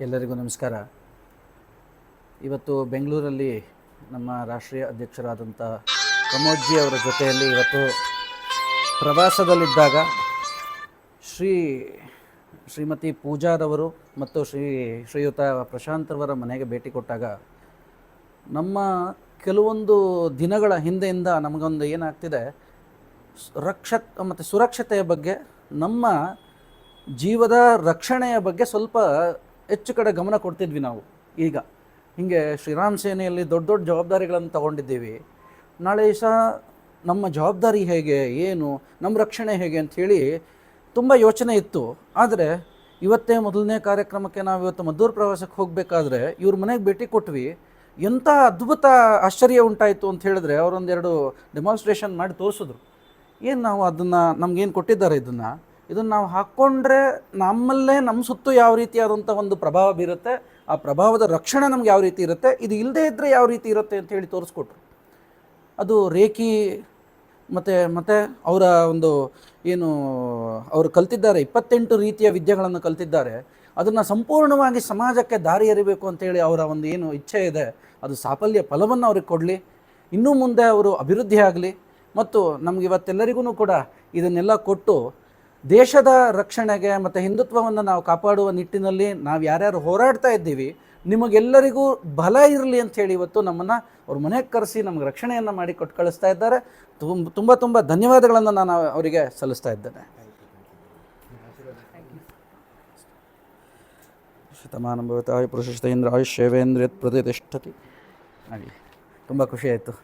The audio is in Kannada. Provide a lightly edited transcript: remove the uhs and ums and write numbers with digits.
ಎಲ್ಲರಿಗೂ ನಮಸ್ಕಾರ. ಇವತ್ತು ಬೆಂಗಳೂರಲ್ಲಿ ನಮ್ಮ ರಾಷ್ಟ್ರೀಯ ಅಧ್ಯಕ್ಷರಾದಂಥ ಪ್ರಮೋದ್ಜಿ ಅವರ ಜೊತೆಯಲ್ಲಿ ಇವತ್ತು ಪ್ರವಾಸದಲ್ಲಿದ್ದಾಗ ಶ್ರೀಮತಿ ಪೂಜಾರವರು ಮತ್ತು ಶ್ರೀಯುತ ಪ್ರಶಾಂತ್ರವರ ಮನೆಗೆ ಭೇಟಿ ಕೊಟ್ಟಾಗ ನಮ್ಮ ಕೆಲವೊಂದು ದಿನಗಳ ಹಿಂದೆಯಿಂದ ನಮಗೊಂದು ಏನಾಗ್ತಿದೆ, ಮತ್ತು ಸುರಕ್ಷತೆಯ ಬಗ್ಗೆ, ನಮ್ಮ ಜೀವದ ರಕ್ಷಣೆಯ ಬಗ್ಗೆ ಸ್ವಲ್ಪ ಹೆಚ್ಚು ಕಡೆ ಗಮನ ಕೊಡ್ತಿದ್ವಿ ನಾವು. ಈಗ ಹೀಗೆ ಶ್ರೀರಾಮ್ ಸೇನೆಯಲ್ಲಿ ದೊಡ್ಡ ದೊಡ್ಡ ಜವಾಬ್ದಾರಿಗಳನ್ನು ತಗೊಂಡಿದ್ದೀವಿ. ನಾಳೆ ಸಹ ನಮ್ಮ ಜವಾಬ್ದಾರಿ ಹೇಗೆ, ಏನು, ನಮ್ಮ ರಕ್ಷಣೆ ಹೇಗೆ ಅಂಥೇಳಿ ತುಂಬ ಯೋಚನೆ ಇತ್ತು. ಆದರೆ ಇವತ್ತೇ ಮೊದಲನೇ ಕಾರ್ಯಕ್ರಮಕ್ಕೆ ನಾವು ಇವತ್ತು ಮದ್ದೂರು ಪ್ರವಾಸಕ್ಕೆ ಹೋಗಬೇಕಾದ್ರೆ ಇವ್ರ ಮನೆಗೆ ಭೇಟಿ ಕೊಟ್ವಿ. ಎಂಥ ಅದ್ಭುತ ಆಶ್ಚರ್ಯ ಉಂಟಾಯಿತು ಅಂತ ಹೇಳಿದ್ರೆ, ಅವರೊಂದೆರಡು ಡೆಮಾನ್ಸ್ಟ್ರೇಷನ್ ಮಾಡಿ ತೋರಿಸಿದ್ರು. ಏನು ನಾವು ಅದನ್ನು ನಮಗೇನು ಕೊಟ್ಟಿದ್ದಾರೆ, ಇದನ್ನು ನಾವು ಹಾಕ್ಕೊಂಡ್ರೆ ನಮ್ಮಲ್ಲೇ ನಮ್ಮ ಸುತ್ತು ಯಾವ ರೀತಿಯಾದಂಥ ಒಂದು ಪ್ರಭಾವ ಬೀರುತ್ತೆ, ಆ ಪ್ರಭಾವದ ರಕ್ಷಣೆ ನಮ್ಗೆ ಯಾವ ರೀತಿ ಇರುತ್ತೆ, ಇದು ಇಲ್ಲದೇ ಇದ್ದರೆ ಯಾವ ರೀತಿ ಇರುತ್ತೆ ಅಂತ ಹೇಳಿ ತೋರಿಸ್ಕೊಟ್ರು. ಅದು ರೇಖಿ ಮತ್ತು ಅವರ ಒಂದು ಏನು ಅವರು ಕಲ್ತಿದ್ದಾರೆ, 28 ರೀತಿಯ ವಿದ್ಯೆಗಳನ್ನು ಕಲ್ತಿದ್ದಾರೆ. ಅದನ್ನು ಸಂಪೂರ್ಣವಾಗಿ ಸಮಾಜಕ್ಕೆ ದಾರಿ ಎರಿಬೇಕು ಅಂತೇಳಿ ಅವರ ಒಂದು ಏನು ಇಚ್ಛೆ ಇದೆ, ಅದು ಸಾಫಲ್ಯ ಫಲವನ್ನು ಅವ್ರಿಗೆ ಕೊಡಲಿ, ಇನ್ನೂ ಮುಂದೆ ಅವರು ಅಭಿವೃದ್ಧಿ ಆಗಲಿ. ಮತ್ತು ನಮ್ಗೆ ಇವತ್ತೆಲ್ಲರಿಗೂ ಕೂಡ ಇದನ್ನೆಲ್ಲ ಕೊಟ್ಟು ದೇಶದ ರಕ್ಷಣೆಗೆ ಮತ್ತು ಹಿಂದುತ್ವವನ್ನು ನಾವು ಕಾಪಾಡುವ ನಿಟ್ಟಿನಲ್ಲಿ ನಾವು ಯಾರ್ಯಾರು ಹೋರಾಡ್ತಾ ಇದ್ದೀವಿ, ನಿಮಗೆಲ್ಲರಿಗೂ ಬಲ ಇರಲಿ ಅಂಥೇಳಿ ಇವತ್ತು ನಮ್ಮನ್ನು ಅವ್ರ ಮನೆಗೆ ಕರೆಸಿ ನಮಗೆ ರಕ್ಷಣೆಯನ್ನು ಮಾಡಿ ಕೊಟ್ಟು ಕಳಿಸ್ತಾ ಇದ್ದಾರೆ. ತುಂಬ ತುಂಬ ಧನ್ಯವಾದಗಳನ್ನು ನಾನು ಅವರಿಗೆ ಸಲ್ಲಿಸ್ತಾ ಇದ್ದೇನೆ. ಶತಮಾನಂ ಭವತಾಯ ಪುರುಷ ಇಂದ್ರ ಆಯುಷ್ಯವೇಂದ್ರಿಯತ್ ಪ್ರತಿಷ್ಠತಿ. ಹಾಗೆ ತುಂಬ ಖುಷಿ ಆಯಿತು.